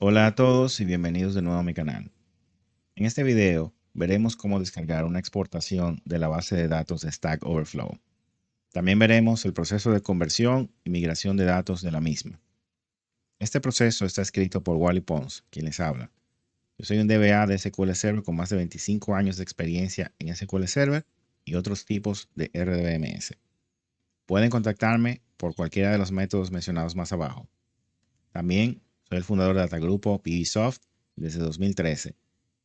Hola a todos y bienvenidos de nuevo a mi canal. En este video veremos cómo descargar una exportación de la base de datos de Stack Overflow. También veremos el proceso de conversión y migración de datos de la misma. Este proceso está escrito por Wally Pons, quien les habla. Yo soy un DBA de SQL Server con más de 25 años de experiencia en SQL Server y otros tipos de RDBMS. Pueden contactarme por cualquiera de los métodos mencionados más abajo. También soy el fundador de Datagrupo PBSoft desde 2013,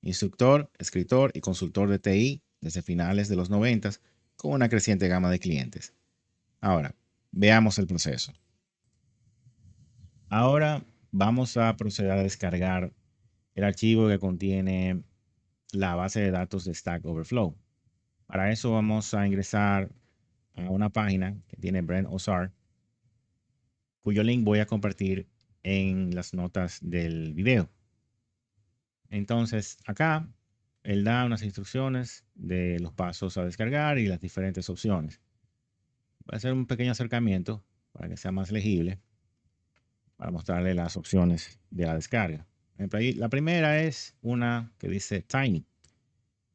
instructor, escritor y consultor de TI desde finales de los 90 con una creciente gama de clientes. Ahora, veamos el proceso. Ahora vamos a proceder a descargar el archivo que contiene la base de datos de Stack Overflow. Para eso vamos a ingresar a una página que tiene Brent Ozar, cuyo link voy a compartir en las notas del video. Entonces, acá él da unas instrucciones de los pasos a descargar y las diferentes opciones. Voy a hacer un pequeño acercamiento para que sea más legible, para mostrarle las opciones de la descarga. Por ejemplo, ahí, la primera es una que dice Tiny.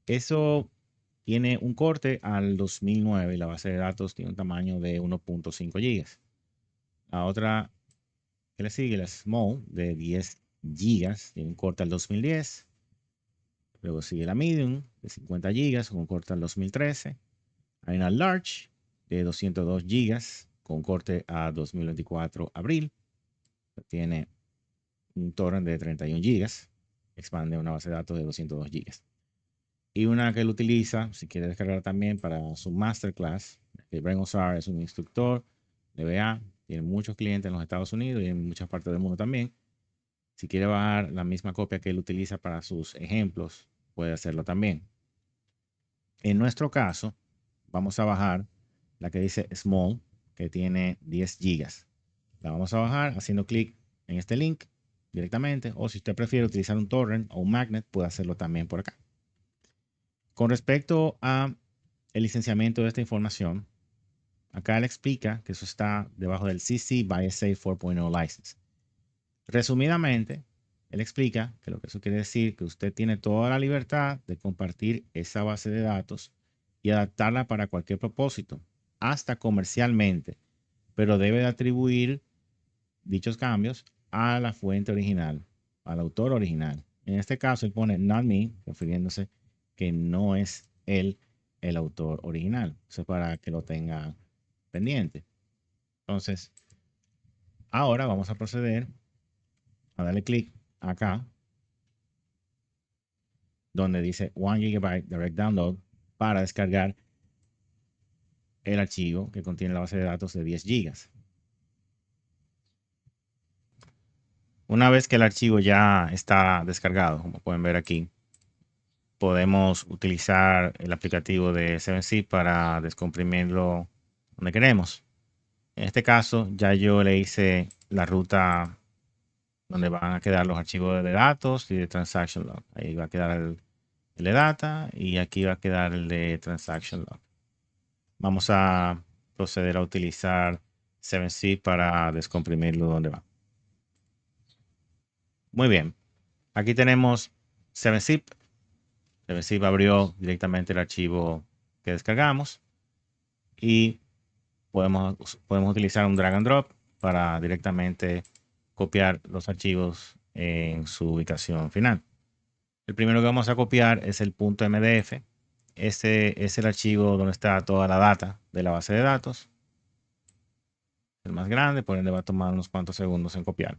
Eso tiene un corte al 2009 y la base de datos tiene un tamaño de 1.5 gigas. La otra que le sigue, la Small, de 10 gigas, tiene un corte al 2010. Luego sigue la Medium de 50 gigas con corte al 2013. Hay una Large de 202 gigas con corte a 2024 abril. Tiene un torrent de 31 gigas. Expande una base de datos de 202 gigas. Y una que él utiliza, si quiere descargar también para su masterclass, que Brent Ozar es un instructor de DBA, tiene muchos clientes en los Estados Unidos y en muchas partes del mundo también. Si quiere bajar la misma copia que él utiliza para sus ejemplos, puede hacerlo también. En nuestro caso, vamos a bajar la que dice Small, que tiene 10 gigas. La vamos a bajar haciendo clic en este link directamente, o si usted prefiere utilizar un torrent o un magnet, puede hacerlo también por acá. Con respecto a el licenciamiento de esta información, acá le explica que eso está debajo del CC by SA 4.0 license. Resumidamente, él explica que lo que eso quiere decir que usted tiene toda la libertad de compartir esa base de datos y adaptarla para cualquier propósito, hasta comercialmente, pero debe de atribuir dichos cambios a la fuente original, al autor original. En este caso, él pone not me, refiriéndose que no es él el autor original. Eso es para que lo tenga pendiente. Entonces, ahora vamos a proceder a darle clic acá donde dice 1 GB Direct Download para descargar el archivo que contiene la base de datos de 10 gigas. Una vez que el archivo ya está descargado, como pueden ver aquí, podemos utilizar el aplicativo de 7zip para descomprimirlo donde queremos. En este caso, ya yo le hice la ruta donde van a quedar los archivos de datos y de transaction log. Ahí va a quedar el de data y aquí va a quedar el de transaction log. Vamos a proceder a utilizar 7zip para descomprimirlo donde va. Muy bien. Aquí tenemos 7zip. 7zip abrió directamente el archivo que descargamos y podemos utilizar un drag and drop para directamente copiar los archivos en su ubicación final. El primero que vamos a copiar es el .mdf. Este es el archivo donde está toda la data de la base de datos. El más grande, por ende va a tomar unos cuantos segundos en copiar.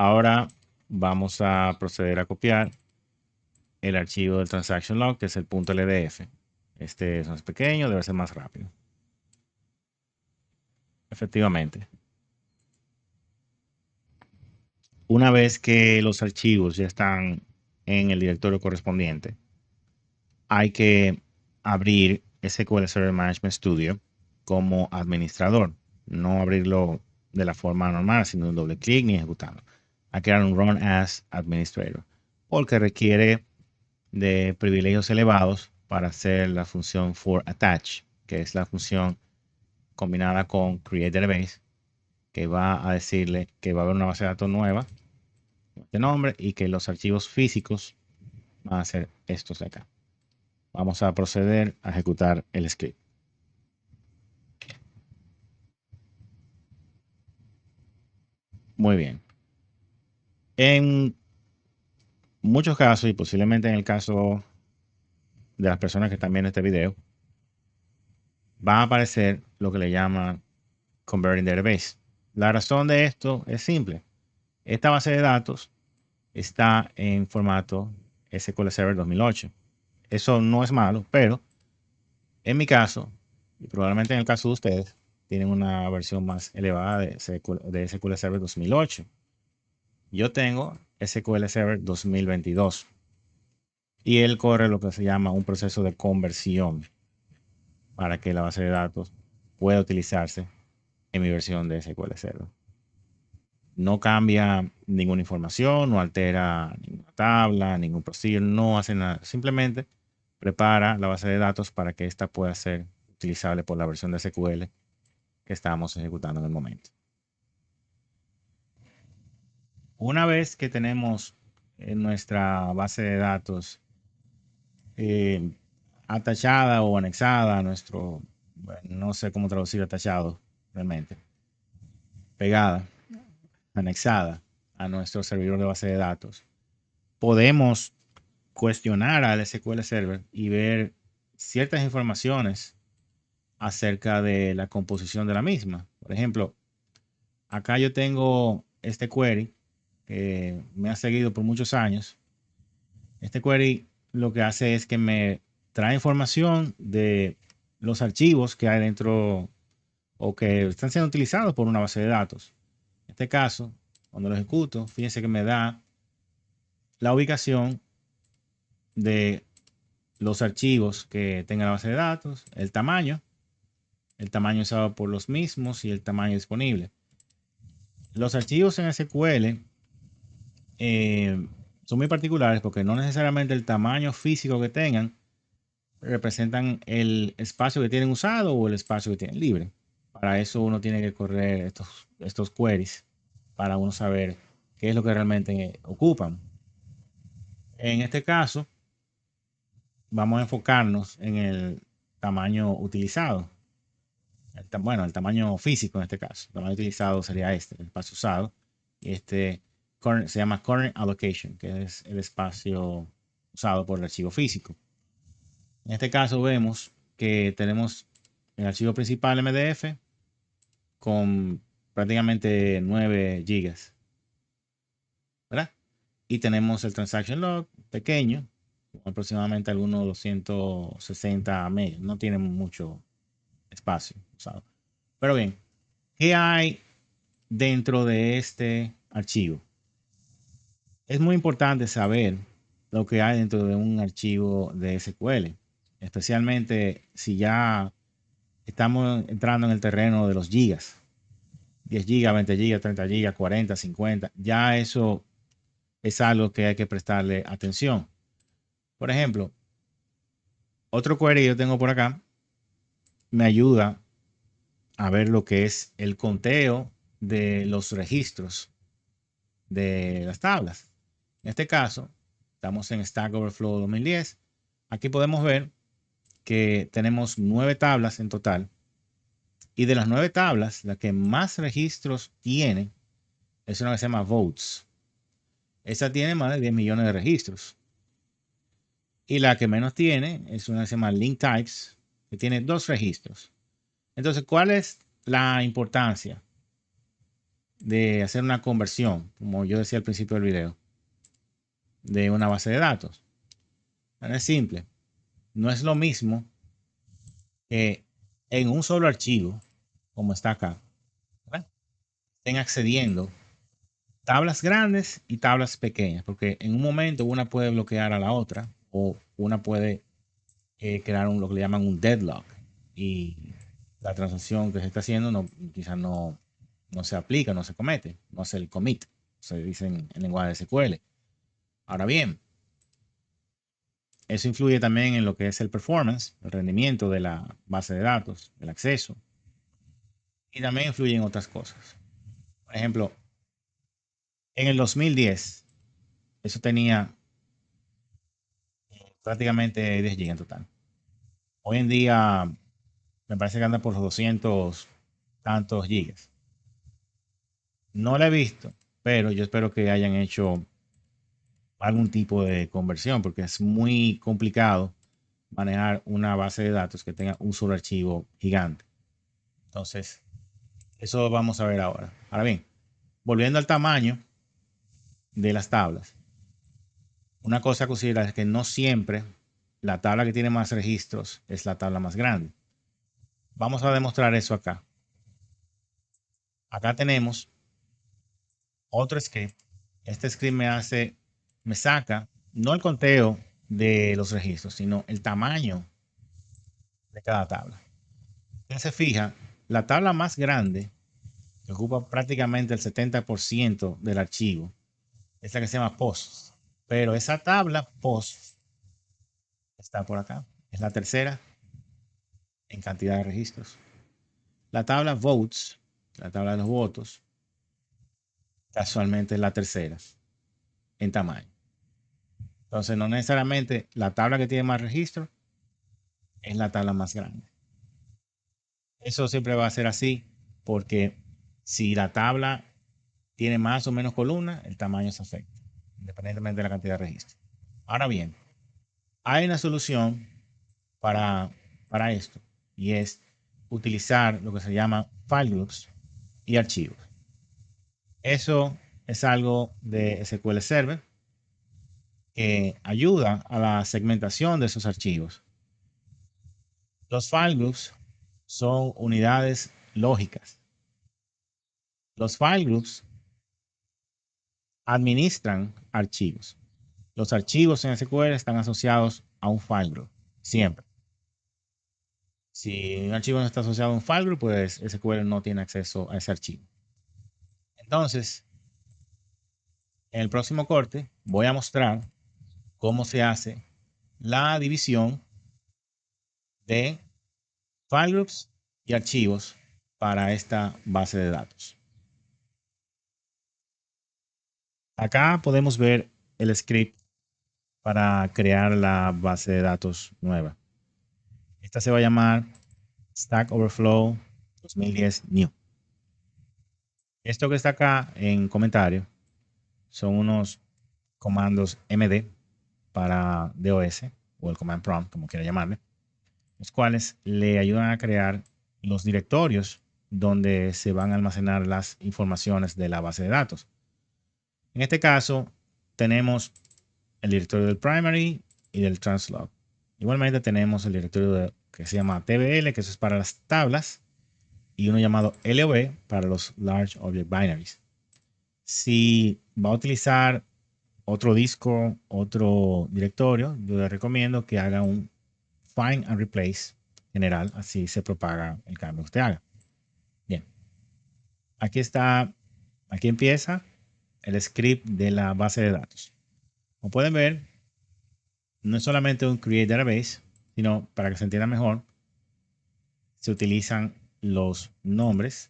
Ahora vamos a proceder a copiar el archivo del transaction log, que es el .ldf. Este es más pequeño, debe ser más rápido. Efectivamente. Una vez que los archivos ya están en el directorio correspondiente, hay que abrir SQL Server Management Studio como administrador, no abrirlo de la forma normal, sino un doble clic ni ejecutarlo. A crear un Run as Administrator, porque requiere de privilegios elevados para hacer la función for attach, que es la función combinada con create database, que va a decirle que va a haber una base de datos nueva de nombre y que los archivos físicos van a ser estos de acá. Vamos a proceder a ejecutar el script. Muy bien. En muchos casos, y posiblemente en el caso de las personas que están viendo este video, va a aparecer lo que le llaman Converting Database. La razón de esto es simple. Esta base de datos está en formato SQL Server 2008. Eso no es malo, pero en mi caso, y probablemente en el caso de ustedes, tienen una versión más elevada de SQL Server 2008. Yo tengo SQL Server 2022 y él corre lo que se llama un proceso de conversión para que la base de datos pueda utilizarse en mi versión de SQL Server. No cambia ninguna información, no altera ninguna tabla, ningún procedure, no hace nada. Simplemente prepara la base de datos para que ésta pueda ser utilizable por la versión de SQL que estamos ejecutando en el momento. Una vez que tenemos en nuestra base de datos eh, atachada o anexada a nuestro, bueno, no sé cómo traducir atachado realmente, pegada, anexada a nuestro servidor de base de datos, podemos cuestionar al SQL Server y ver ciertas informaciones acerca de la composición de la misma. Por ejemplo, acá yo tengo este query que me ha seguido por muchos años. Este query lo que hace es que me trae información de los archivos que hay dentro o que están siendo utilizados por una base de datos. En este caso, cuando lo ejecuto, fíjense que me da la ubicación de los archivos que tenga la base de datos, el tamaño usado por los mismos y el tamaño disponible. Los archivos en SQL son muy particulares porque no necesariamente el tamaño físico que tengan representan el espacio que tienen usado o el espacio que tienen libre. Para eso uno tiene que correr estos queries para uno saber qué es lo que realmente ocupan. En este caso, vamos a enfocarnos en el tamaño utilizado. El tamaño físico en este caso. El tamaño utilizado sería este, el espacio usado. Y este se llama current allocation, que es el espacio usado por el archivo físico. En este caso vemos que tenemos el archivo principal MDF con prácticamente 9 gigas, ¿verdad? Y tenemos el transaction log pequeño, aproximadamente algunos 260 megas, no tiene mucho espacio usado. Pero bien, ¿qué hay dentro de este archivo? Es muy importante saber lo que hay dentro de un archivo de SQL, especialmente si ya estamos entrando en el terreno de los gigas. 10 gigas, 20 gigas, 30 gigas, 40, 50. Ya eso es algo que hay que prestarle atención. Por ejemplo, otro query que yo tengo por acá me ayuda a ver lo que es el conteo de los registros de las tablas. En este caso, estamos en Stack Overflow 2010. Aquí podemos ver que tenemos 9 tablas en total. Y de las 9 tablas, la que más registros tiene es una que se llama Votes. Esa tiene más de 10 millones de registros. Y la que menos tiene es una que se llama Link Types, que tiene 2 registros. Entonces, ¿cuál es la importancia de hacer una conversión, como yo decía al principio del video, de una base de datos? Es simple. No es lo mismo que en un solo archivo, como está acá, ¿verdad?, estén accediendo tablas grandes y tablas pequeñas, porque en un momento una puede bloquear a la otra o una puede crear lo que le llaman un deadlock. Y la transacción que se está haciendo quizás no se aplica, no se comete, no hace el commit, se dice en lenguaje de SQL. Ahora bien, eso influye también en lo que es el performance, el rendimiento de la base de datos, el acceso, y también influye en otras cosas. Por ejemplo, en el 2010, eso tenía prácticamente 10 GB en total. Hoy en día me parece que anda por los 200 tantos gigas. No la he visto, pero yo espero que hayan hecho algún tipo de conversión porque es muy complicado manejar una base de datos que tenga un solo archivo gigante. Entonces, eso vamos a ver ahora. Ahora bien, volviendo al tamaño de las tablas, una cosa a considerar es que no siempre la tabla que tiene más registros es la tabla más grande. Vamos a demostrar eso acá. Acá tenemos otro script. Este script me saca no el conteo de los registros, sino el tamaño de cada tabla. Usted se fija, la tabla más grande, que ocupa prácticamente el 70% del archivo, es la que se llama posts. Pero esa tabla posts está por acá. Es la tercera en cantidad de registros. La tabla votes, la tabla de los votos, casualmente es la tercera en tamaño. Entonces, no necesariamente la tabla que tiene más registros es la tabla más grande. Eso siempre va a ser así porque si la tabla tiene más o menos columnas, el tamaño se afecta, independientemente de la cantidad de registros. Ahora bien, hay una solución para esto y es utilizar lo que se llama file groups y archivos. Eso es algo de SQL Server que ayuda a la segmentación de esos archivos. Los file groups son unidades lógicas. Los file groups administran archivos. Los archivos en SQL están asociados a un file group, siempre. Si un archivo no está asociado a un file group, pues SQL no tiene acceso a ese archivo. Entonces, en el próximo corte voy a mostrar cómo se hace la división de file groups y archivos para esta base de datos. Acá podemos ver el script para crear la base de datos nueva. Esta se va a llamar Stack Overflow 2010 New. Esto que está acá en comentario son unos comandos MD para DOS o el command prompt, como quiera llamarle, los cuales le ayudan a crear los directorios donde se van a almacenar las informaciones de la base de datos. En este caso, tenemos el directorio del primary y del translog. Igualmente tenemos el directorio que se llama TBL, que eso es para las tablas, y uno llamado LOB para los Large Object Binaries. Si va a utilizar otro disco, otro directorio, yo le recomiendo que haga un Find and Replace general, así se propaga el cambio que usted haga. Bien, aquí está, aquí empieza el script de la base de datos. Como pueden ver, no es solamente un Create Database, sino para que se entienda mejor, se utilizan los nombres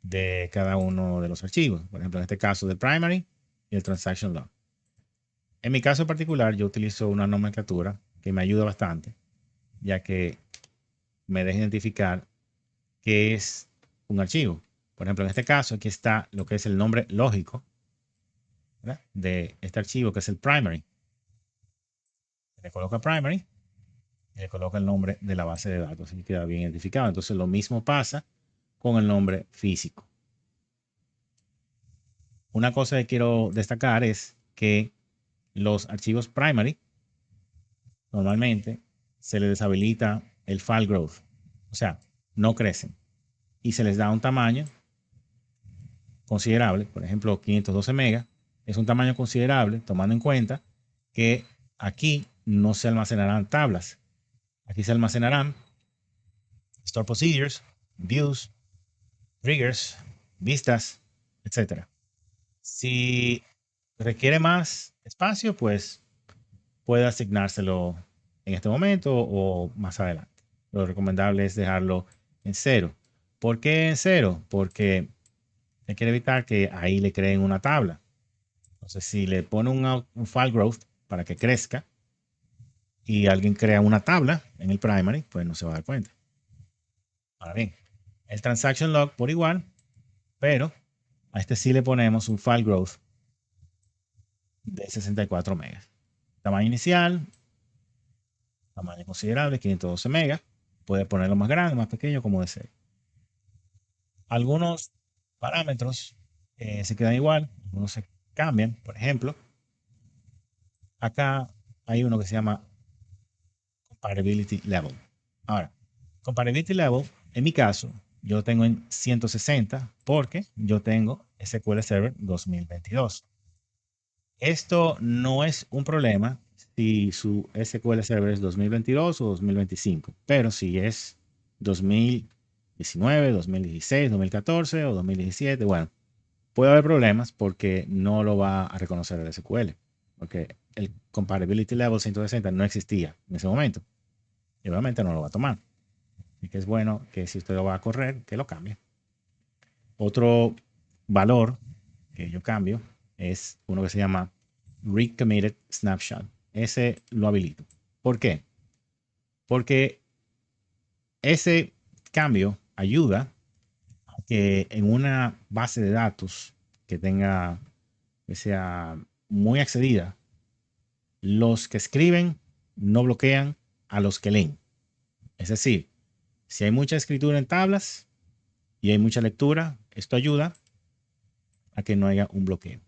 de cada uno de los archivos. Por ejemplo, en este caso del primary y el transaction log. En mi caso particular, yo utilizo una nomenclatura que me ayuda bastante, ya que me deja identificar qué es un archivo. Por ejemplo, en este caso, aquí está lo que es el nombre lógico, ¿verdad?, de este archivo, que es el primary. Le coloca primary y le coloca el nombre de la base de datos y queda bien identificado. Entonces, lo mismo pasa con el nombre físico. Una cosa que quiero destacar es que los archivos primary normalmente se les deshabilita el file growth, o sea, no crecen y se les da un tamaño considerable. Por ejemplo, 512 megas es un tamaño considerable tomando en cuenta que aquí no se almacenarán tablas, Aquí se almacenarán store procedures, views, triggers, vistas, etcétera. Si requiere más espacio, pues puede asignárselo en este momento o más adelante. Lo recomendable es dejarlo en cero. ¿Por qué en cero? Porque hay que evitar que ahí le creen una tabla. Entonces, si le pone un file growth para que crezca y alguien crea una tabla en el primary, pues no se va a dar cuenta. Ahora bien, el transaction log por igual, pero a este sí le ponemos un file growth de 64 megas. Tamaño inicial, tamaño considerable, 512 megas. Puede ponerlo más grande, más pequeño, como desee. Algunos parámetros se quedan igual, algunos se cambian. Por ejemplo, acá hay uno que se llama Compatibility Level. Ahora, Compatibility Level, en mi caso, yo lo tengo en 160 porque yo tengo SQL Server 2022. Esto no es un problema si su SQL Server es 2022 o 2025, pero si es 2019, 2016, 2014 o 2017, bueno, puede haber problemas porque no lo va a reconocer el SQL, porque el Compatibility Level 160 no existía en ese momento y obviamente no lo va a tomar. Así que es bueno que si usted lo va a correr, que lo cambie. Otro valor que yo cambio es uno que se llama Recommitted Snapshot. Ese lo habilito. ¿Por qué? Porque ese cambio ayuda a que en una base de datos que sea muy accedida, los que escriben no bloquean a los que leen. Es decir, si hay mucha escritura en tablas y hay mucha lectura, esto ayuda a que no haya un bloqueo.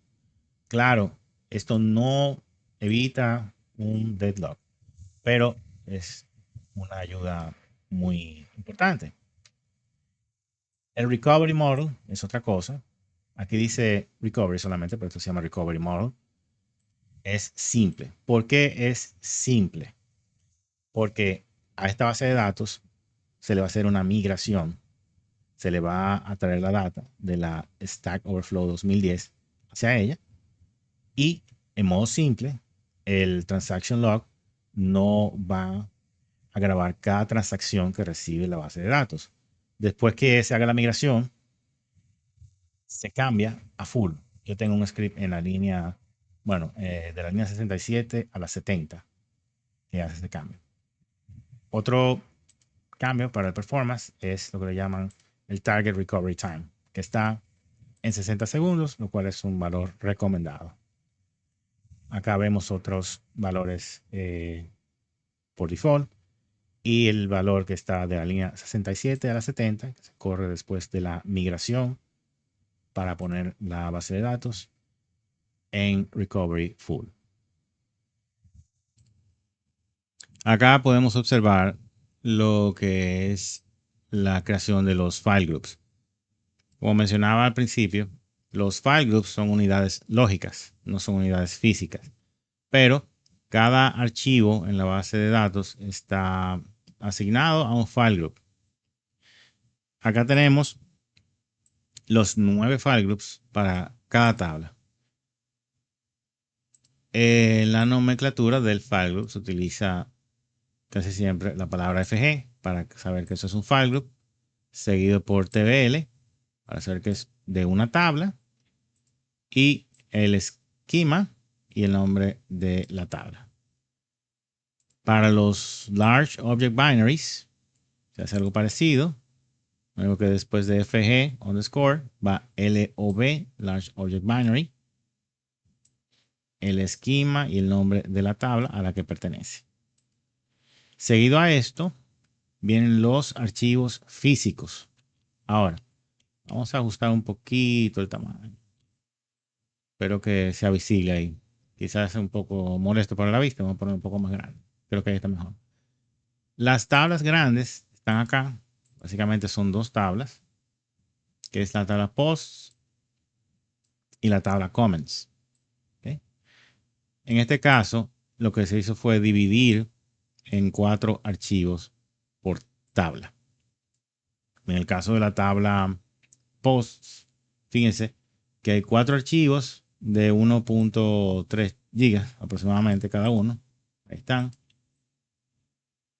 Claro, esto no evita un deadlock, pero es una ayuda muy importante. El recovery model es otra cosa. Aquí dice recovery solamente, pero esto se llama recovery model. Es simple. ¿Por qué es simple? Porque a esta base de datos se le va a hacer una migración. Se le va a traer la data de la Stack Overflow 2010 hacia ella. Y en modo simple, el transaction log no va a grabar cada transacción que recibe la base de datos. Después que se haga la migración, se cambia a full. Yo tengo un script en la línea, bueno, de la línea 67 a la 70 que hace ese cambio. Otro cambio para el performance es lo que le llaman el Target Recovery Time, que está en 60 segundos, lo cual es un valor recomendado. Acá vemos otros valores por default y el valor que está de la línea 67 a la 70, que se corre después de la migración para poner la base de datos en recovery full. Acá podemos observar lo que es la creación de los file groups. Como mencionaba al principio, los file groups son unidades lógicas, no son unidades físicas, pero cada archivo en la base de datos está asignado a un file group. Acá tenemos los 9 file groups para cada tabla. En la nomenclatura del file group se utiliza casi siempre la palabra FG para saber que eso es un file group, seguido por TBL para saber que es de una tabla y el esquema y el nombre de la tabla. Para los large object binaries se hace algo parecido. Luego que después de FG underscore va LOB, large object binary, el esquema y el nombre de la tabla a la que pertenece. Seguido a esto vienen los archivos físicos. Ahora, vamos a ajustar un poquito el tamaño. Espero que sea visible ahí. Quizás es un poco molesto para la vista. Vamos a poner un poco más grande. Creo que ahí está mejor. Las tablas grandes están acá. Básicamente son dos tablas, que es la tabla posts y la tabla comments. ¿Okay? En este caso, lo que se hizo fue dividir en 4 archivos por tabla. En el caso de la tabla posts, fíjense que hay 4 archivos de 1.3 gigas aproximadamente cada uno. Ahí están,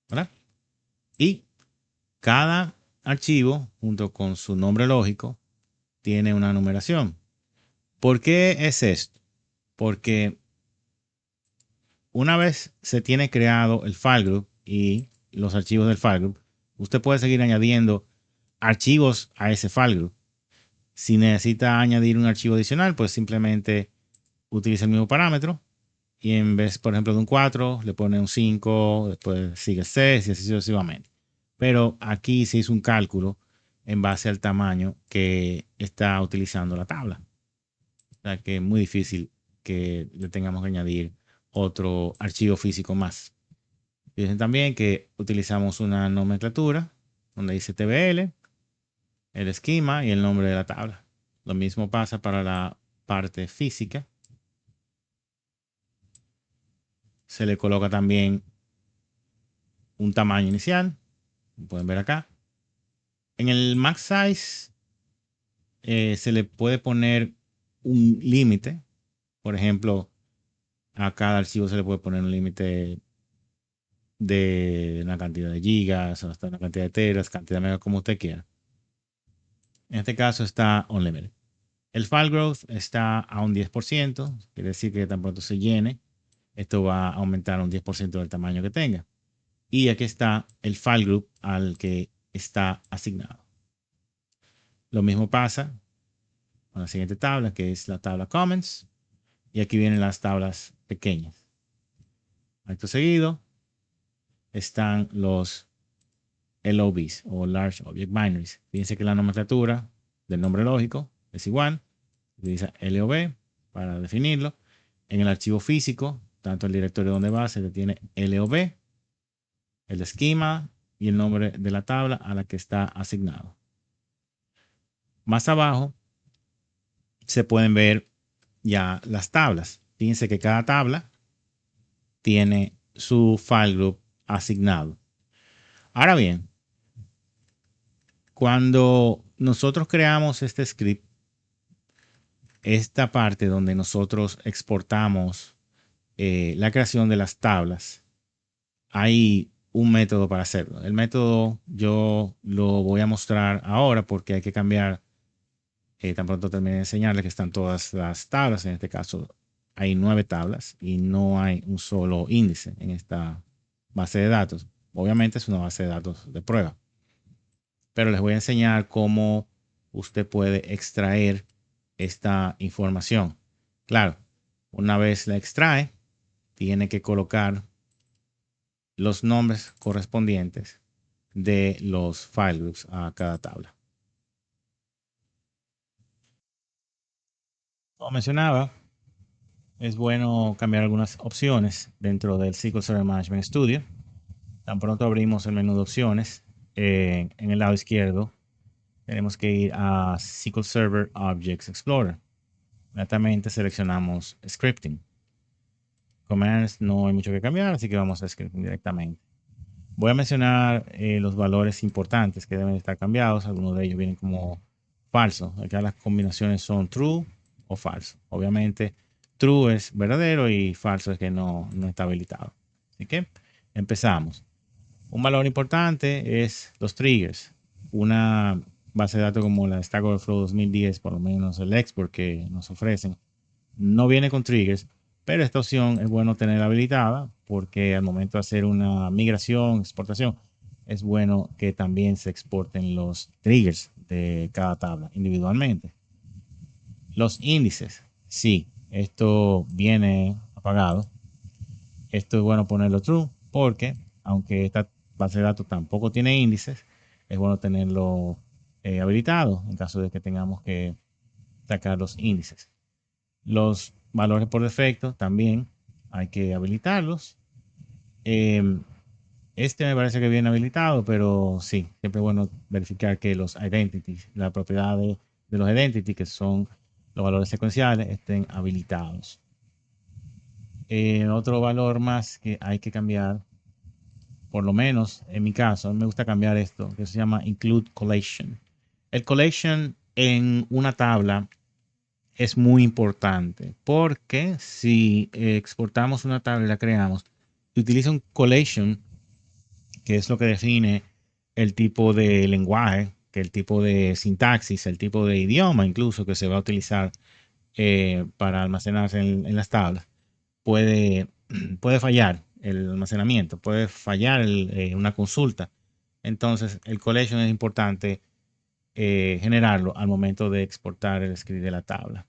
¿verdad? Y cada archivo, junto con su nombre lógico, tiene una numeración. ¿Por qué es esto? Porque una vez se tiene creado el file group y los archivos del file group, usted puede seguir añadiendo archivos a ese file group. Si necesita añadir un archivo adicional, pues simplemente utiliza el mismo parámetro y en vez, por ejemplo, de un 4, le pone un 5, después sigue 6 y así sucesivamente. Pero aquí se hizo un cálculo en base al tamaño que está utilizando la tabla. O sea que es muy difícil que le tengamos que añadir otro archivo físico más. Dicen también que utilizamos una nomenclatura donde dice TBL, el esquema y el nombre de la tabla. Lo mismo pasa para la parte física. Se le coloca también un tamaño inicial. Pueden ver acá. En el max size se le puede poner un límite. Por ejemplo, a cada archivo se le puede poner un límite de una cantidad de gigas o hasta una cantidad de teras, cantidad de megas, como usted quiera. En este caso está unlimited. El file growth está a un 10%, quiere decir que tan pronto se llene, esto va a aumentar un 10% del tamaño que tenga. Y aquí está el file group al que está asignado. Lo mismo pasa con la siguiente tabla, que es la tabla comments. Y aquí vienen las tablas pequeñas. Acto seguido están los LOBs o Large Object Binaries. Fíjense que la nomenclatura del nombre lógico es igual. Utiliza LOB para definirlo. En el archivo físico, tanto el directorio donde va, se le tiene LOB, el esquema y el nombre de la tabla a la que está asignado. Más abajo se pueden ver ya las tablas. Fíjense que cada tabla tiene su file group asignado. Ahora bien, cuando nosotros creamos este script, esta parte donde nosotros exportamos la creación de las tablas, hay un método para hacerlo. El método yo lo voy a mostrar ahora porque hay que cambiar, tan pronto termine de enseñarles que están todas las tablas. En este caso hay 9 tablas y no hay un solo índice en esta base de datos. Obviamente es una base de datos de prueba, pero les voy a enseñar cómo usted puede extraer esta información. Claro, una vez la extrae, tiene que colocar los nombres correspondientes de los file groups a cada tabla. Como mencionaba, es bueno cambiar algunas opciones dentro del SQL Server Management Studio. Tan pronto abrimos el menú de opciones, en el lado izquierdo tenemos que ir a SQL Server Objects Explorer. Inmediatamente seleccionamos Scripting. Commands no hay mucho que cambiar, así que vamos a Scripting directamente. Voy a mencionar los valores importantes que deben estar cambiados. Algunos de ellos vienen como falso. Acá las combinaciones son true o falso. Obviamente, true es verdadero y falso es que no está habilitado. Así que empezamos. Un valor importante es los triggers. Una base de datos como la Stack Overflow 2010, por lo menos el export que nos ofrecen, no viene con triggers, pero esta opción es bueno tener habilitada porque al momento de hacer una migración, exportación, es bueno que también se exporten los triggers de cada tabla individualmente. Los índices, sí, esto viene apagado. Esto es bueno ponerlo true porque aunque esta base de datos tampoco tiene índices, es bueno tenerlo habilitado en caso de que tengamos que sacar los índices. Los valores por defecto también hay que habilitarlos. Este me parece que viene habilitado, pero sí, siempre es bueno verificar que los identities, la propiedad de los identities, que son los valores secuenciales, estén habilitados. Otro valor más que hay que cambiar por lo menos en mi caso, a mí me gusta cambiar esto, que se llama include collation. El collation en una tabla es muy importante porque si exportamos una tabla y la creamos, y utiliza un collation, que es lo que define el tipo de lenguaje, que el tipo de sintaxis, el tipo de idioma incluso que se va a utilizar para almacenarse en las tablas, puede, puede fallar el almacenamiento, puede fallar una consulta. Entonces, el collation es importante generarlo al momento de exportar el script de la tabla.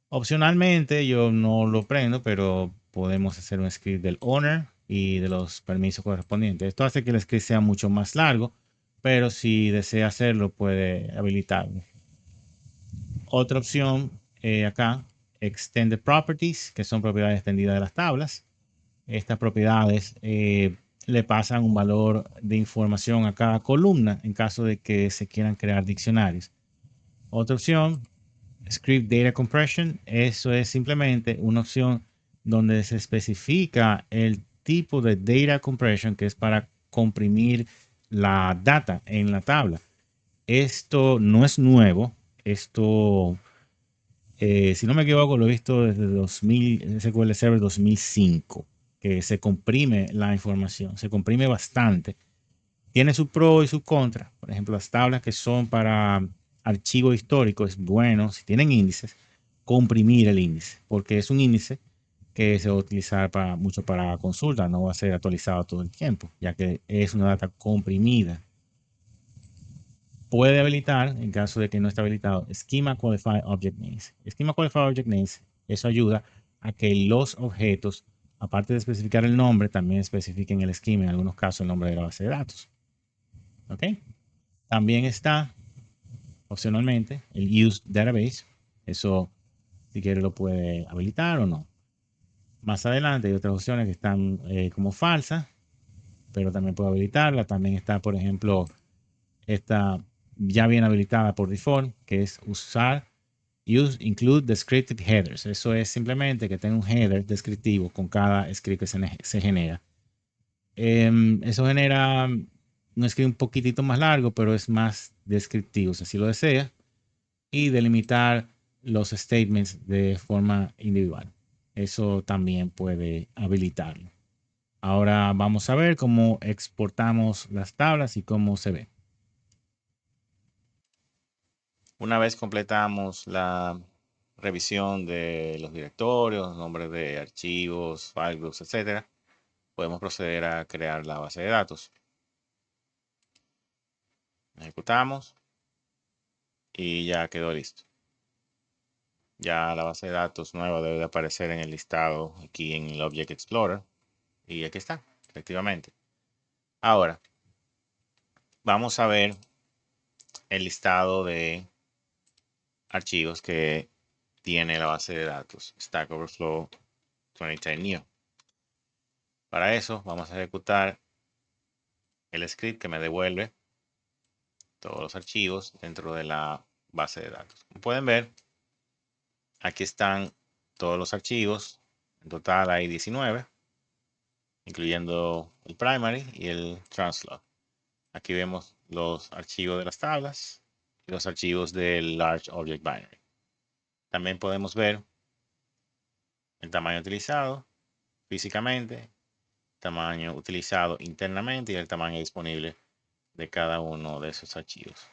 Opcionalmente, yo no lo prendo, pero podemos hacer un script del owner y de los permisos correspondientes. Esto hace que el script sea mucho más largo, pero si desea hacerlo, puede habilitarlo. Otra opción acá, Extended Properties, que son propiedades extendidas de las tablas. Estas propiedades le pasan un valor de información a cada columna en caso de que se quieran crear diccionarios. Otra opción, Script Data Compression, eso es simplemente una opción donde se especifica el tipo de data compression que es para comprimir la data en la tabla. Esto no es nuevo, esto si no me equivoco, lo he visto desde 2000, SQL Server 2005, que se comprime la información, se comprime bastante. Tiene su pro y su contra. Por ejemplo, las tablas que son para archivos históricos es bueno, si tienen índices, comprimir el índice, porque es un índice que se va a utilizar mucho para consulta, no va a ser actualizado todo el tiempo, ya que es una data comprimida. Puede habilitar, en caso de que no esté habilitado, Schema Qualified Object Names. Schema Qualified Object Names, eso ayuda a que los objetos, aparte de especificar el nombre, también especifiquen el esquema, en algunos casos el nombre de la base de datos. ¿Ok? También está, opcionalmente, el Use Database. Eso, si quiere, lo puede habilitar o no. Más adelante hay otras opciones que están como falsas, pero también puede habilitarla. También está, por ejemplo, esta ya bien habilitada por default, que es usar include descriptive headers. Eso es simplemente que tenga un header descriptivo con cada script que se genera. Eso genera un script un poquitito más largo, pero es más descriptivo, si así lo desea, y delimitar los statements de forma individual. Eso también puede habilitarlo. Ahora vamos a ver cómo exportamos las tablas y cómo se ve. Una vez completamos la revisión de los directorios, nombres de archivos, file groups, etcétera, podemos proceder a crear la base de datos. Ejecutamos y ya quedó listo. Ya la base de datos nueva debe de aparecer en el listado aquí en el Object Explorer. Y aquí está, efectivamente. Ahora, vamos a ver el listado de archivos que tiene la base de datos Stack Overflow 2010 New. Para eso vamos a ejecutar el script que me devuelve todos los archivos dentro de la base de datos. Como pueden ver, aquí están todos los archivos. En total hay 19, incluyendo el primary y el translog. Aquí vemos los archivos de las tablas y los archivos del Large Object Binary. También podemos ver el tamaño utilizado físicamente, tamaño utilizado internamente y el tamaño disponible de cada uno de esos archivos.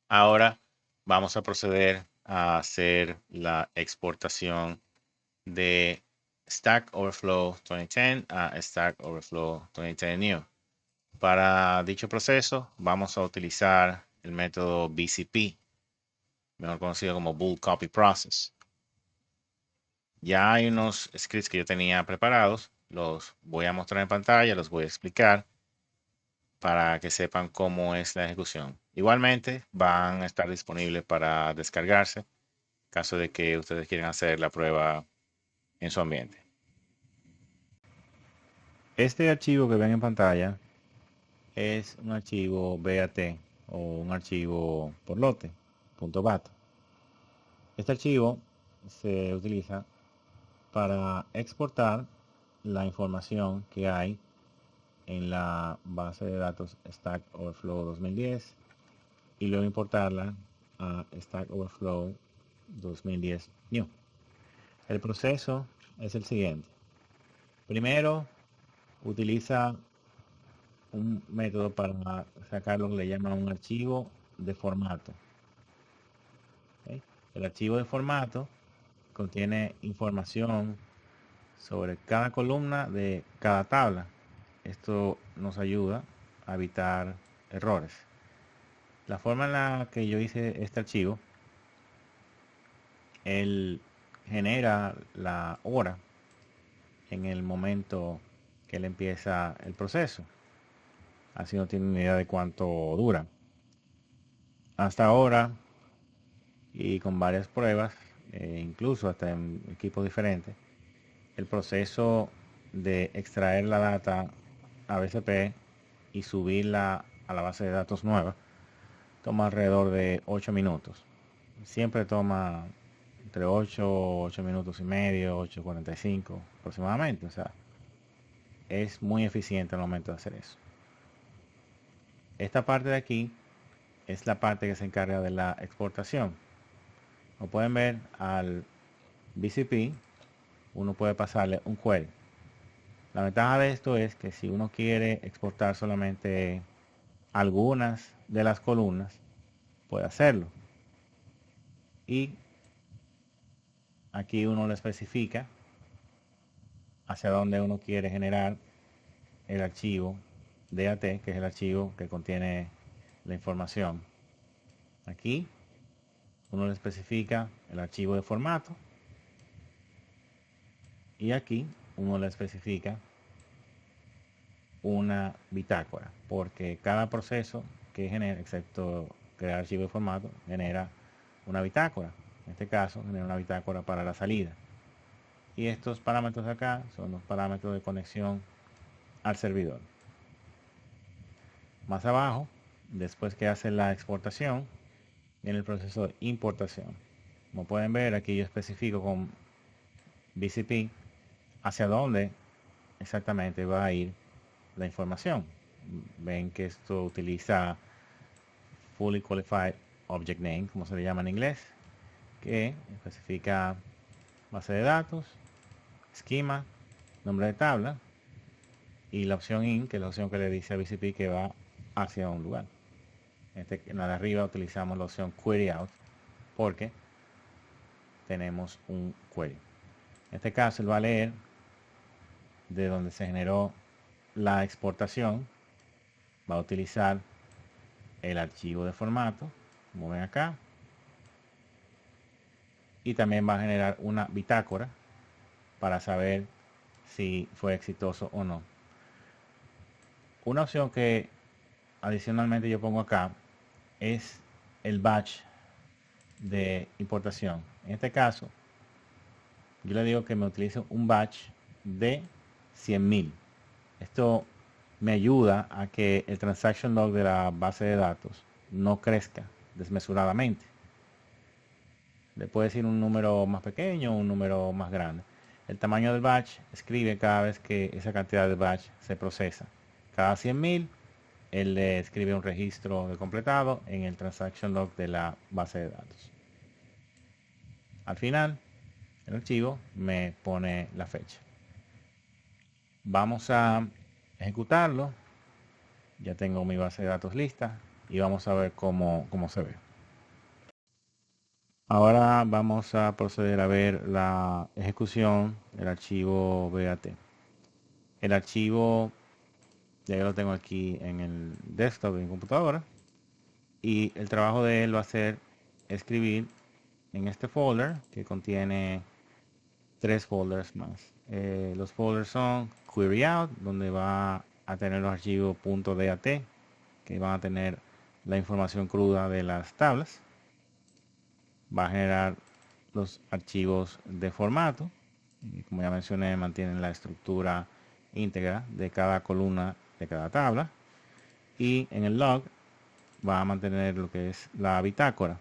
Ahora vamos a proceder a hacer la exportación de Stack Overflow 2010 a Stack Overflow 2010 New. Para dicho proceso vamos a utilizar el método BCP, mejor conocido como Bulk Copy Process. Ya hay unos scripts que yo tenía preparados, los voy a mostrar en pantalla, los voy a explicar para que sepan cómo es la ejecución. Igualmente van a estar disponibles para descargarse en caso de que ustedes quieran hacer la prueba en su ambiente. Este archivo que ven en pantalla es un archivo BAT o un archivo por lote, .bat. Este archivo se utiliza para exportar la información que hay en la base de datos Stack Overflow 2010 y luego importarla a Stack Overflow 2010 New. El proceso es el siguiente. Primero, utiliza un método para sacar lo que le llaman un archivo de formato. ¿Okay? El archivo de formato contiene información sobre cada columna de cada tabla. Esto nos ayuda a evitar errores. La forma en la que yo hice este archivo, él genera la hora en el momento que él empieza el proceso. Así no tiene ni idea de cuánto dura. Hasta ahora, y con varias pruebas, incluso hasta en equipos diferentes, el proceso de extraer la data a BCP y subirla a la base de datos nueva toma alrededor de 8 minutos. Siempre toma entre 8 minutos y medio, 8:45 aproximadamente. O sea, es muy eficiente al momento de hacer eso. Esta parte de aquí es la parte que se encarga de la exportación. Como pueden ver, al BCP uno puede pasarle un query. La ventaja de esto es que si uno quiere exportar solamente algunas de las columnas, puede hacerlo. Y aquí uno le especifica hacia dónde uno quiere generar el archivo DAT, que es el archivo que contiene la información. Aquí uno le especifica el archivo de formato y aquí uno le especifica una bitácora, porque cada proceso que genera, excepto crear archivo de formato, genera una bitácora. En este caso genera una bitácora para la salida. Y estos parámetros acá son los parámetros de conexión al servidor. Más abajo, después que hace la exportación, viene el proceso de importación. Como pueden ver, aquí yo especifico con BCP hacia dónde exactamente va a ir la información. Ven que esto utiliza Fully Qualified Object Name, como se le llama en inglés, que especifica base de datos, esquema, nombre de tabla y la opción in, que es la opción que le dice a BCP que va hacia un lugar. En la de arriba utilizamos la opción Query Out porque tenemos un query. En este caso él va a leer de donde se generó la exportación, va a utilizar el archivo de formato, como ven acá, y también va a generar una bitácora para saber si fue exitoso o no. Una opción que adicionalmente yo pongo acá es el batch de importación. En este caso, yo le digo que me utilice un batch de 100.000. Esto me ayuda a que el transaction log de la base de datos no crezca desmesuradamente. Le puede decir un número más pequeño o un número más grande. El tamaño del batch escribe cada vez que esa cantidad de batch se procesa. Cada 100.000, él le escribe un registro de completado en el transaction log de la base de datos. Al final, el archivo me pone la fecha. Vamos a ejecutarlo. Ya tengo mi base de datos lista y vamos a ver cómo se ve. Ahora vamos a proceder a ver la ejecución del archivo BAT. El archivo ya lo tengo aquí en el desktop de mi computadora y el trabajo de él va a ser escribir en este folder que contiene 3 folders más. Los folders son Query Out, donde va a tener los archivos .dat que van a tener la información cruda de las tablas. Va a generar los archivos de formato. Como ya mencioné, mantienen la estructura íntegra de cada columna de cada tabla. Y en el log va a mantener lo que es la bitácora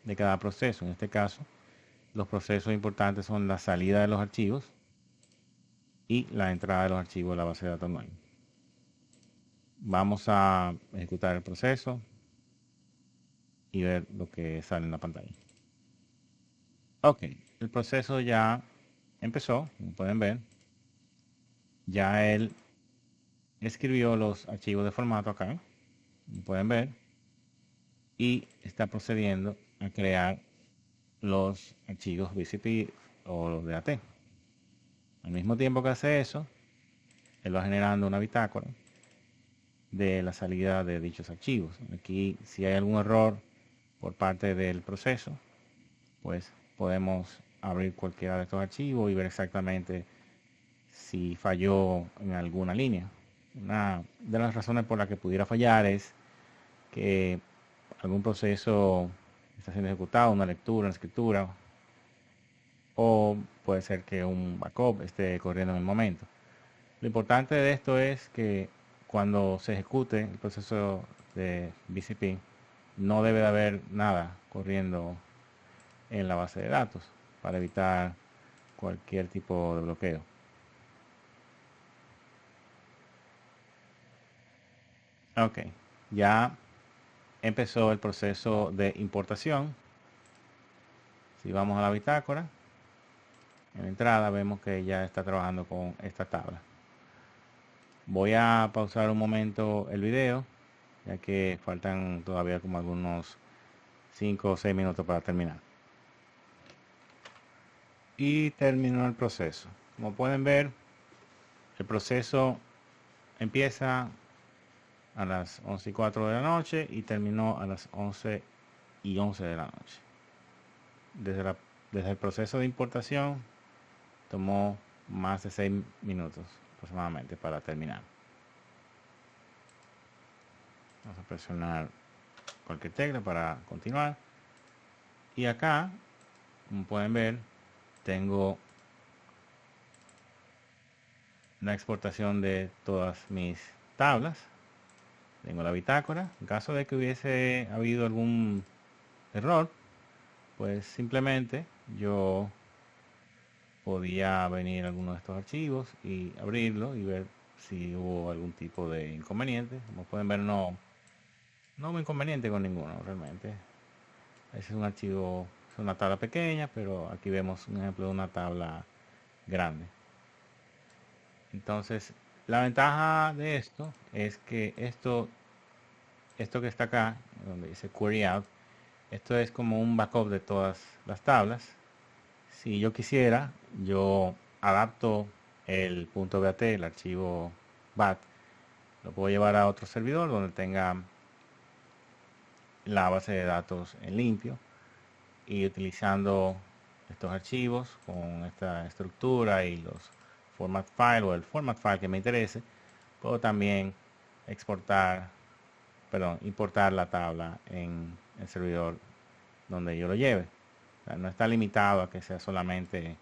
de cada proceso. En este caso, los procesos importantes son la salida de los archivos y la entrada de los archivos de la base de datos nueva. vamos a ejecutar el proceso y ver lo que sale en la pantalla. Ok, el proceso ya empezó, como pueden ver. Ya él escribió los archivos de formato acá, como pueden ver, y está procediendo a crear los archivos BCP o los DAT. Al mismo tiempo que hace eso, él va generando una bitácora de la salida de dichos archivos. Aquí, si hay algún error por parte del proceso, pues podemos abrir cualquiera de estos archivos y ver exactamente si falló en alguna línea. Una de las razones por las que pudiera fallar es que algún proceso está siendo ejecutado, una lectura, una escritura, o puede ser que un backup esté corriendo en el momento. Lo importante de esto es que cuando se ejecute el proceso de BCP, no debe de haber nada corriendo en la base de datos para evitar cualquier tipo de bloqueo. Ok, ya empezó el proceso de importación. Si vamos a la bitácora, en la entrada vemos que ya está trabajando con esta tabla. Voy a pausar un momento el video, ya que faltan todavía como algunos 5 o 6 minutos para terminar. Y terminó el proceso. Como pueden ver, el proceso empieza a las 11:04 de la noche y terminó a las 11:11 de la noche. Desde el proceso de importación tomó más de 6 minutos aproximadamente para terminar. Vamos a presionar cualquier tecla para continuar. Y acá, como pueden ver, tengo la exportación de todas mis tablas. Tengo la bitácora. En caso de que hubiese habido algún error, pues simplemente yo podía venir a alguno de estos archivos y abrirlo y ver si hubo algún tipo de inconveniente. Como pueden ver, no hubo inconveniente con ninguno realmente. Ese es un archivo, es una tabla pequeña, pero aquí vemos un ejemplo de una tabla grande. Entonces, la ventaja de esto es que esto que está acá, donde dice query out, esto es como un backup de todas las tablas. Si yo quisiera, yo adapto el .bat, el archivo bat, lo puedo llevar a otro servidor donde tenga la base de datos en limpio y utilizando estos archivos con esta estructura y los format file o el format file que me interese, puedo también importar la tabla en el servidor donde yo lo lleve. O sea, no está limitado a que sea solamente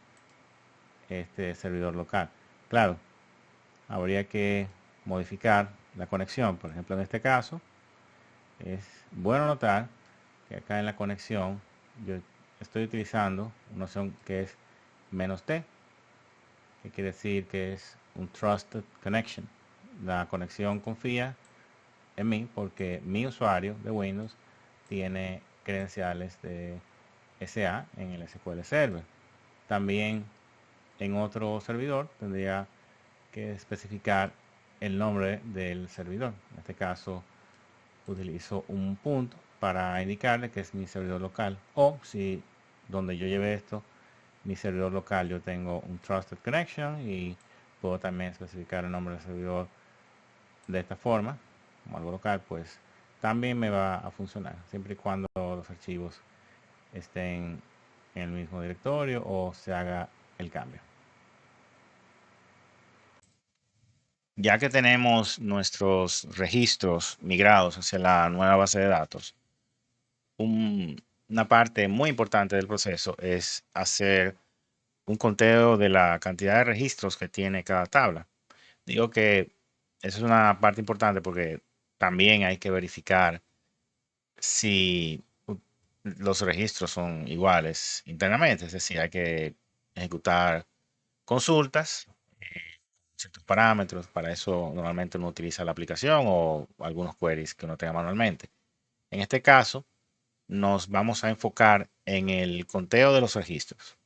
este servidor local. Claro, habría que modificar la conexión. Por ejemplo, en este caso, es bueno notar que acá en la conexión yo estoy utilizando una opción que es "-t", que quiere decir que es un Trusted Connection. La conexión confía en mí porque mi usuario de Windows tiene credenciales de SA en el SQL Server. También en otro servidor tendría que especificar el nombre del servidor. En este caso utilizo un punto para indicarle que es mi servidor local, o si donde yo lleve esto, mi servidor local, yo tengo un Trusted Connection y puedo también especificar el nombre del servidor de esta forma, como algo local, pues también me va a funcionar, siempre y cuando los archivos estén en el mismo directorio o se haga el cambio. Ya que tenemos nuestros registros migrados hacia la nueva base de datos, una parte muy importante del proceso es hacer un conteo de la cantidad de registros que tiene cada tabla. Digo que eso es una parte importante porque también hay que verificar si los registros son iguales internamente, es decir, hay que ejecutar consultas ciertos parámetros. Para eso normalmente uno utiliza la aplicación o algunos queries que uno tenga manualmente. En este caso, nos vamos a enfocar en el conteo de los registros.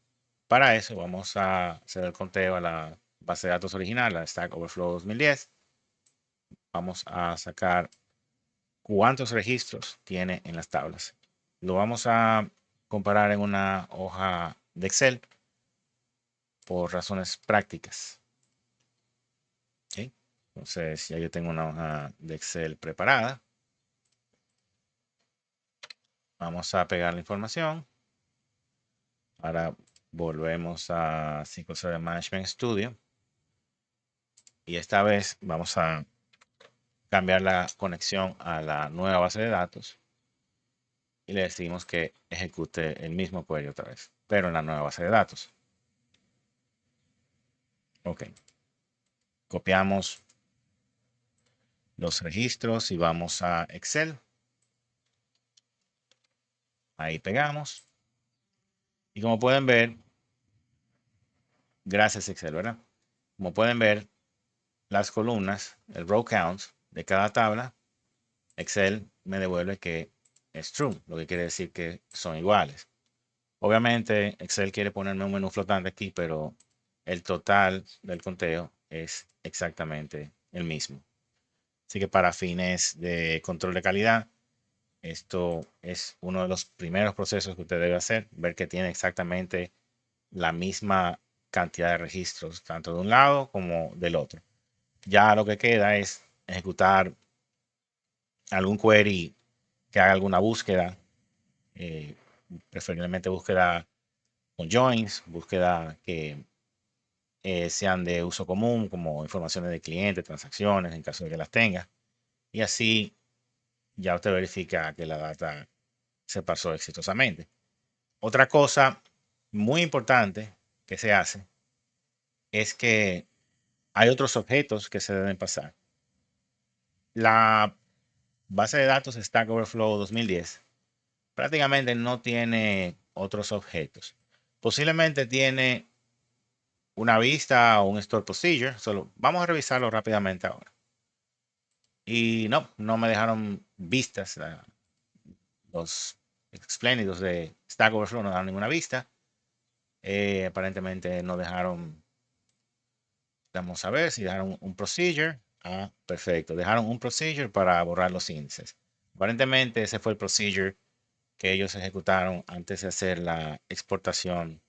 Para eso vamos a hacer el conteo a la base de datos original, la Stack Overflow 2010. Vamos a sacar cuántos registros tiene en las tablas. Lo vamos a comparar en una hoja de Excel por razones prácticas. ¿Okay? Entonces ya yo tengo una hoja de Excel preparada. Vamos a pegar la información. Ahora volvemos a SQL Server Management Studio. Y esta vez vamos a cambiar la conexión a la nueva base de datos. Y le decimos que ejecute el mismo query otra vez, pero en la nueva base de datos. Ok. Copiamos los registros y vamos a Excel. Ahí pegamos. Y como pueden ver, gracias Excel, ¿verdad? Como pueden ver, las columnas, el row count de cada tabla, Excel me devuelve que es true, lo que quiere decir que son iguales. Obviamente, Excel quiere ponerme un menú flotante aquí, pero el total del conteo es exactamente el mismo. Así que para fines de control de calidad, esto es uno de los primeros procesos que usted debe hacer, ver que tiene exactamente la misma cantidad de registros, tanto de un lado como del otro. Ya lo que queda es ejecutar algún query que haga alguna búsqueda, eh, preferiblemente búsqueda con joins, búsqueda que sean de uso común, como informaciones de clientes, transacciones, en caso de que las tenga. Y así ya usted verifica que la data se pasó exitosamente. Otra cosa muy importante que se hace es que hay otros objetos que se deben pasar. La base de datos Stack Overflow 2010 prácticamente no tiene otros objetos. Posiblemente tiene una vista o un store procedure. Solo vamos a revisarlo rápidamente ahora. Y no me dejaron vistas. Los explainidos de Stack Overflow no dejaron ninguna vista. Aparentemente no dejaron. Vamos a ver si dejaron un procedure. Ah, perfecto. Dejaron un procedure para borrar los índices. Aparentemente ese fue el procedure que ellos ejecutaron antes de hacer la exportación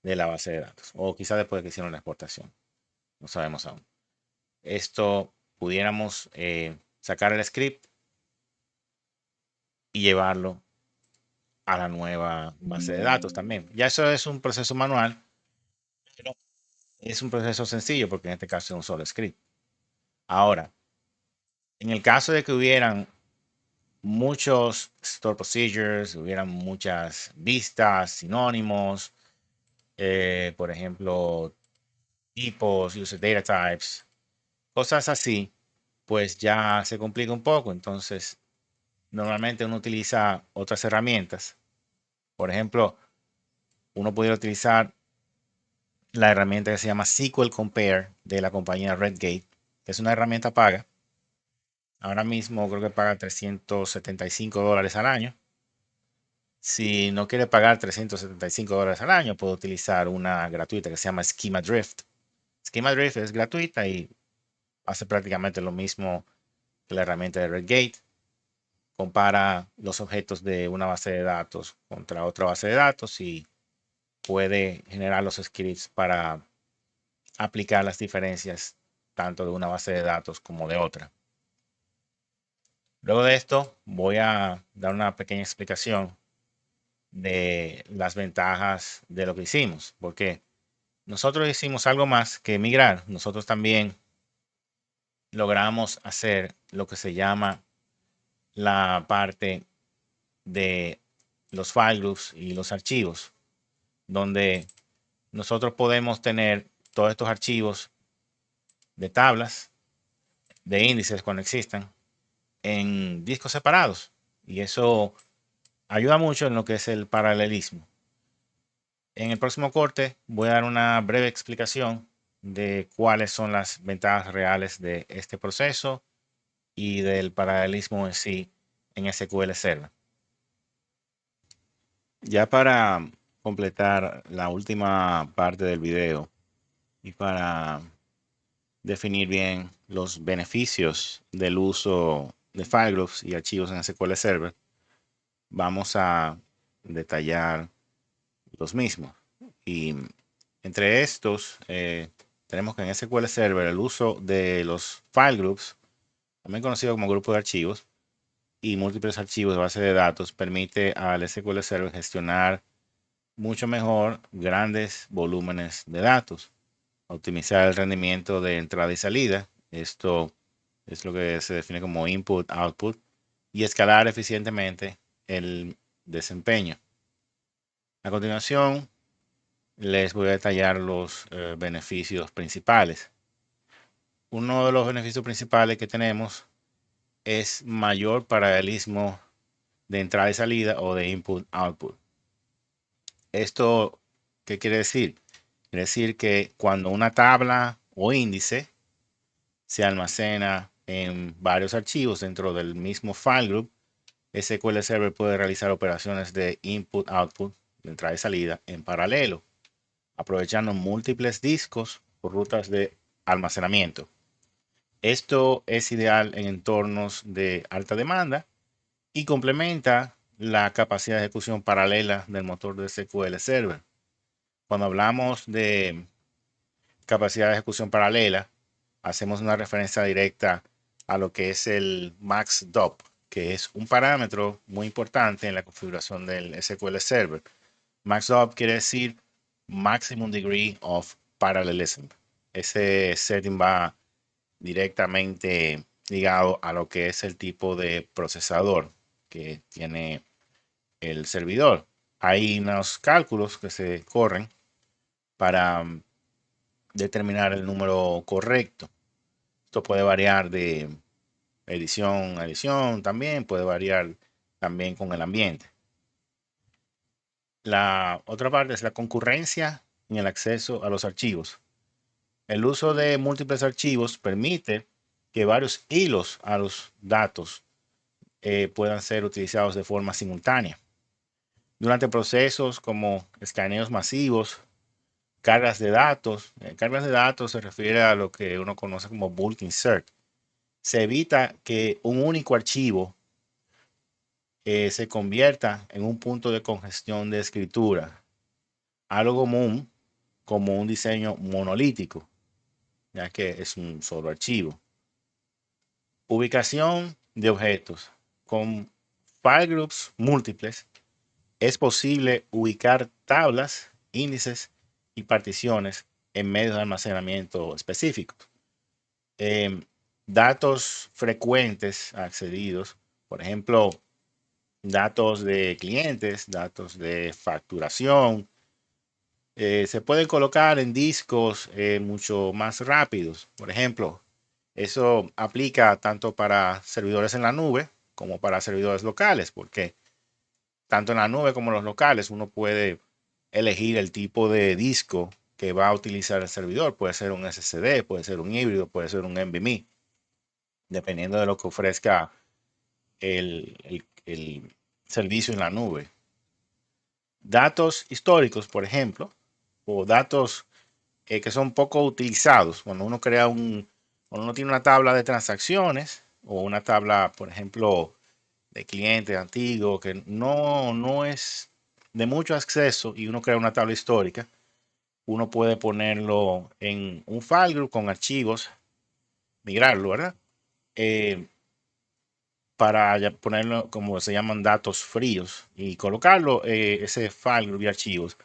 de la base de datos. O quizá después de que hicieron la exportación. No sabemos aún. Esto pudiéramos sacar el script y llevarlo a la nueva base de datos también. Ya eso es un proceso manual, pero es un proceso sencillo porque en este caso es un solo script. Ahora, en el caso de que hubieran muchos store procedures, hubieran muchas vistas, sinónimos, por ejemplo, tipos, user data types, cosas así, pues ya se complica un poco. Entonces, normalmente uno utiliza otras herramientas. Por ejemplo, uno pudiera utilizar la herramienta que se llama SQL Compare de la compañía Redgate, que es una herramienta paga. Ahora mismo creo que paga $375 al año. Si no quiere pagar $375 al año, puede utilizar una gratuita que se llama Schema Drift. Schema Drift es gratuita y hace prácticamente lo mismo que la herramienta de Redgate. Compara los objetos de una base de datos contra otra base de datos y puede generar los scripts para aplicar las diferencias tanto de una base de datos como de otra. Luego de esto voy a dar una pequeña explicación de las ventajas de lo que hicimos, porque nosotros hicimos algo más que migrar. Nosotros también logramos hacer lo que se llama la parte de los file groups y los archivos, donde nosotros podemos tener todos estos archivos de tablas, de índices cuando existan, en discos separados. Y eso ayuda mucho en lo que es el paralelismo. En el próximo corte voy a dar una breve explicación de cuáles son las ventajas reales de este proceso y del paralelismo en sí en SQL Server. Ya para completar la última parte del video y para definir bien los beneficios del uso de file groups y archivos en SQL Server, vamos a detallar los mismos. Y entre estos, tenemos que en SQL Server el uso de los file groups, también conocido como grupo de archivos, y múltiples archivos de base de datos, permite al SQL Server gestionar mucho mejor grandes volúmenes de datos, optimizar el rendimiento de entrada y salida. Esto es lo que se define como input-output y escalar eficientemente el desempeño. A continuación, les voy a detallar los beneficios principales. Uno de los beneficios principales que tenemos es mayor paralelismo de entrada y salida o de input-output. ¿Esto qué quiere decir? Quiere decir que cuando una tabla o índice se almacena en varios archivos dentro del mismo file group, SQL Server puede realizar operaciones de input-output, de entrada y salida, en paralelo, aprovechando múltiples discos o rutas de almacenamiento. Esto es ideal en entornos de alta demanda y complementa la capacidad de ejecución paralela del motor de SQL Server. Cuando hablamos de capacidad de ejecución paralela, hacemos una referencia directa a lo que es el MaxDOP, que es un parámetro muy importante en la configuración del SQL Server. MaxDOP quiere decir Maximum Degree of Parallelism. Ese setting va directamente ligado a lo que es el tipo de procesador que tiene el servidor. Hay unos cálculos que se corren para determinar el número correcto. Esto puede variar de edición a edición también, puede variar también con el ambiente. La otra parte es la concurrencia en el acceso a los archivos. El uso de múltiples archivos permite que varios hilos a los datos puedan ser utilizados de forma simultánea. Durante procesos como escaneos masivos, cargas de datos se refiere a lo que uno conoce como bulk insert. Se evita que un único archivo se convierta en un punto de congestión de escritura, algo común como un diseño monolítico, ya que es un solo archivo. Ubicación de objetos. Con file groups múltiples es posible ubicar tablas, índices y particiones en medios de almacenamiento específicos. Datos frecuentes accedidos, por ejemplo, datos de clientes, datos de facturación, se pueden colocar en discos mucho más rápidos. Por ejemplo, eso aplica tanto para servidores en la nube como para servidores locales, porque tanto en la nube como en los locales uno puede elegir el tipo de disco que va a utilizar el servidor. Puede ser un SSD, puede ser un híbrido, puede ser un NVMe, dependiendo de lo que ofrezca el servicio en la nube. Datos históricos, por ejemplo, o datos que son poco utilizados. Cuando uno cuando uno tiene una tabla de transacciones o una tabla, por ejemplo, de clientes antiguos que no es de mucho acceso y uno crea una tabla histórica, uno puede ponerlo en un file group con archivos, migrarlo, ¿verdad? Para ponerlo como se llaman datos fríos y colocarlo, ese file group y archivos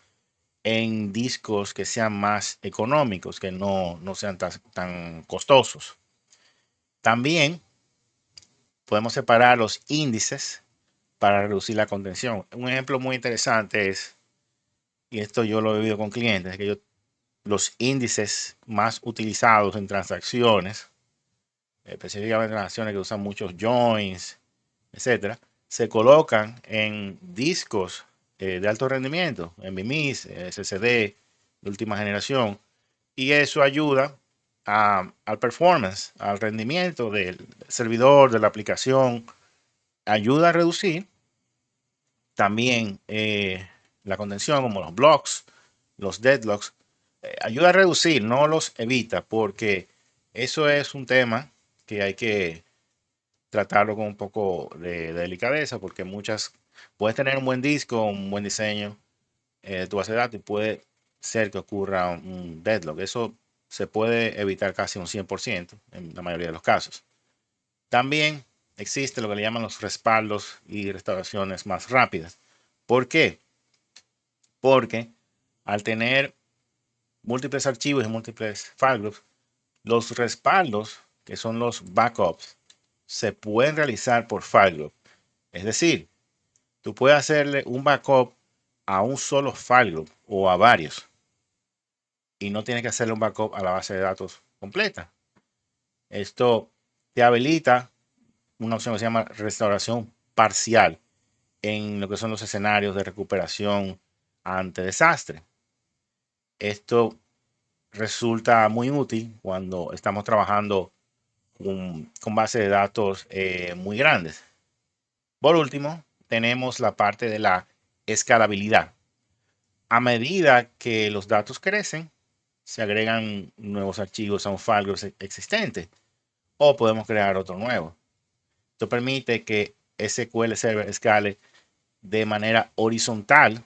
en discos que sean más económicos, que no sean tan costosos. También podemos separar los índices para reducir la contención. Un ejemplo muy interesante es, y esto yo lo he vivido con clientes, es que los índices más utilizados en transacciones, específicamente transacciones que usan muchos joins, etcétera, se colocan en discos de alto rendimiento, en NVMe, SSD de última generación, y eso ayuda al performance, al rendimiento del servidor, de la aplicación, ayuda a reducir también la contención, como los blocks, los deadlocks, ayuda a reducir, no los evita, porque eso es un tema que hay que tratarlo con un poco de delicadeza, porque puedes tener un buen disco, un buen diseño de tu base de datos y puede ser que ocurra un deadlock. Eso se puede evitar casi un 100% en la mayoría de los casos. También existe lo que le llaman los respaldos y restauraciones más rápidas. ¿Por qué? Porque al tener múltiples archivos y múltiples file groups, los respaldos, que son los backups, se pueden realizar por file group. Es decir, tú puedes hacerle un backup a un solo file group o a varios y no tienes que hacerle un backup a la base de datos completa. Esto te habilita una opción que se llama restauración parcial en lo que son los escenarios de recuperación ante desastre. Esto resulta muy útil cuando estamos trabajando con bases de datos muy grandes. Por último, tenemos la parte de la escalabilidad. A medida que los datos crecen, se agregan nuevos archivos a un file group existente o podemos crear otro nuevo. Esto permite que SQL Server escale de manera horizontal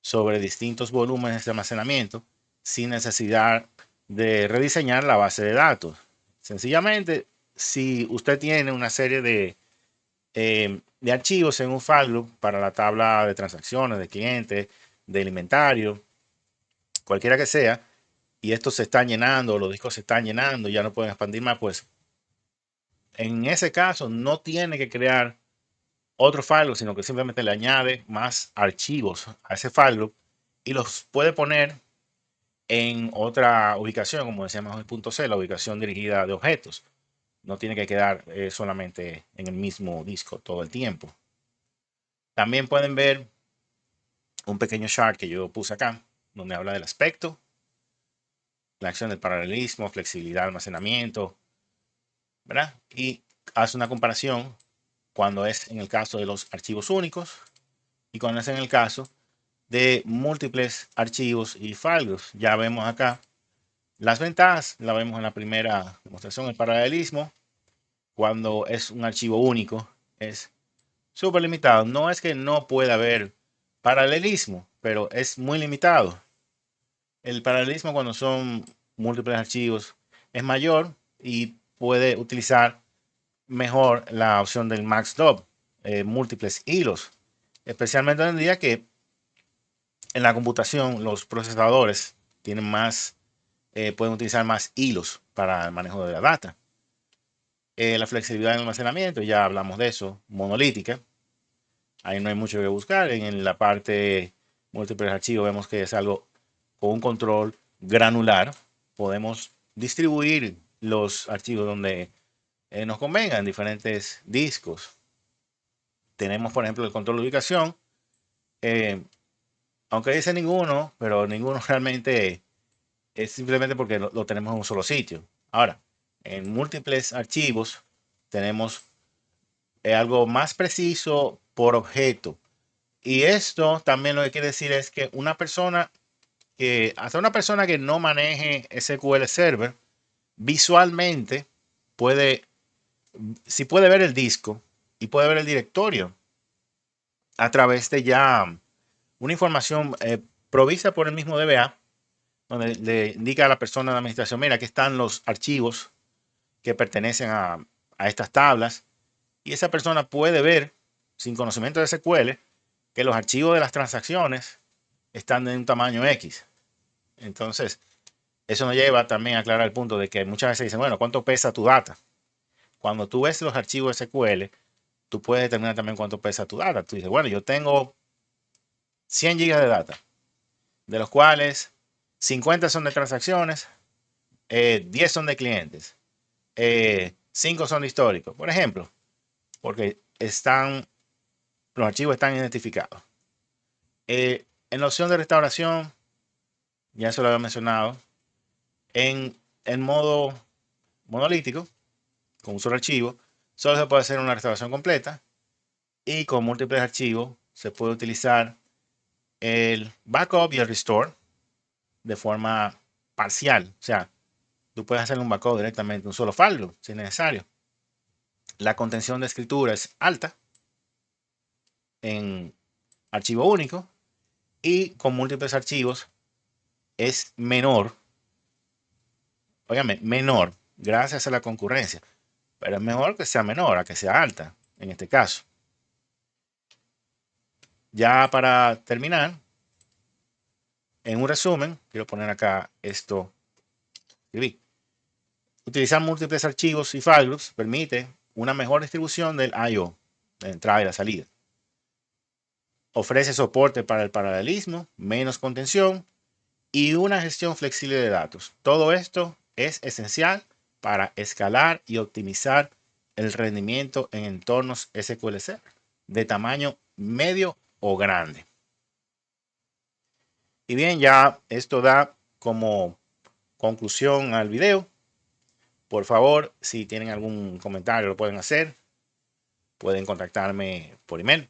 sobre distintos volúmenes de almacenamiento sin necesidad de rediseñar la base de datos. Sencillamente, si usted tiene una serie de archivos en un file group para la tabla de transacciones, de clientes, del inventario, cualquiera que sea, y estos se están llenando, los discos se están llenando, ya no pueden expandir más, pues en ese caso no tiene que crear otro file group, sino que simplemente le añade más archivos a ese file group y los puede poner en otra ubicación, como decíamos en el punto C, la ubicación dirigida de objetos. No tiene que quedar solamente en el mismo disco todo el tiempo. También pueden ver un pequeño chart que yo puse acá, donde habla del aspecto, la acción del paralelismo, flexibilidad, almacenamiento, ¿verdad? Y hace una comparación cuando es en el caso de los archivos únicos y cuando es en el caso de múltiples archivos y files. Ya vemos acá las ventajas, la vemos en la primera demostración, el paralelismo. Cuando es un archivo único, es súper limitado. No es que no pueda haber paralelismo, pero es muy limitado. El paralelismo cuando son múltiples archivos es mayor y puede utilizar mejor la opción del MaxDOP, múltiples hilos, especialmente hoy en día que en la computación los procesadores tienen más, pueden utilizar más hilos para el manejo de la data. La flexibilidad en el almacenamiento, ya hablamos de eso, monolítica. Ahí no hay mucho que buscar. En la parte múltiples archivos vemos que es algo con un control granular. Podemos distribuir los archivos donde nos convenga en diferentes discos. Tenemos, por ejemplo, el control de ubicación. Eh, aunque dice ninguno, pero ninguno realmente es simplemente porque lo tenemos en un solo sitio. Ahora, en múltiples archivos tenemos algo más preciso por objeto. Y esto también lo que quiere decir es que hasta una persona que no maneje SQL Server, visualmente puede, si puede ver el disco y puede ver el directorio a través de ya una información provista por el mismo DBA, donde le indica a la persona de administración, mira, aquí están los archivos que pertenecen a estas tablas, y esa persona puede ver, sin conocimiento de SQL, que los archivos de las transacciones están de un tamaño X. Entonces, eso nos lleva también a aclarar el punto de que muchas veces dicen, bueno, ¿cuánto pesa tu data? Cuando tú ves los archivos SQL, tú puedes determinar también cuánto pesa tu data. Tú dices, bueno, yo tengo 100 gigas de data, de los cuales 50 son de transacciones, 10 son de clientes, 5 son de históricos, por ejemplo, porque los archivos están identificados. En la opción de restauración, ya eso lo había mencionado, En modo monolítico, con un solo archivo, solo se puede hacer una restauración completa, y con múltiples archivos se puede utilizar el backup y el restore de forma parcial. O sea, tú puedes hacer un backup directamente, un solo file, si es necesario. La contención de escritura es alta en archivo único, y con múltiples archivos es menor. Óigame, menor, gracias a la concurrencia. Pero es mejor que sea menor a que sea alta, en este caso. Ya para terminar, en un resumen, quiero poner acá esto. Escribí. Utilizar múltiples archivos y file groups permite una mejor distribución del I/O, de la entrada y la salida. Ofrece soporte para el paralelismo, menos contención y una gestión flexible de datos. Todo esto es esencial para escalar y optimizar el rendimiento en entornos SQL Server de tamaño medio o grande. Y bien, ya esto da como conclusión al video. Por favor, si tienen algún comentario lo pueden hacer. Pueden contactarme por email.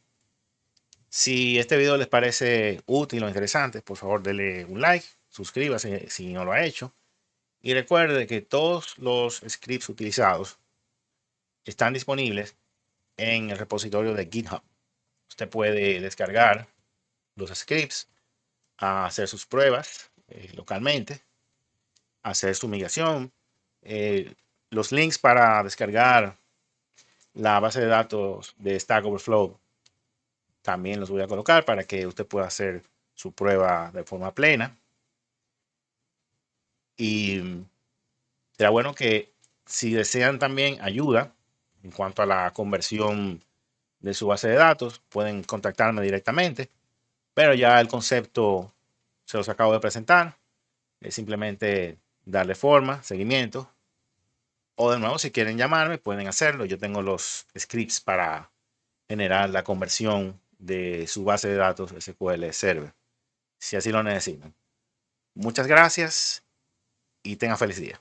Si este video les parece útil o interesante, por favor denle un like, suscríbase si no lo ha hecho. Y recuerde que todos los scripts utilizados están disponibles en el repositorio de GitHub. Usted puede descargar los scripts, hacer sus pruebas localmente, hacer su migración. Los links para descargar la base de datos de Stack Overflow también los voy a colocar para que usted pueda hacer su prueba de forma plena. Y será bueno que si desean también ayuda en cuanto a la conversión de su base de datos, pueden contactarme directamente. Pero ya el concepto se los acabo de presentar. Es simplemente darle forma, seguimiento. O de nuevo, si quieren llamarme, pueden hacerlo. Yo tengo los scripts para generar la conversión de su base de datos SQL Server, si así lo necesitan. Muchas gracias y tengan feliz día.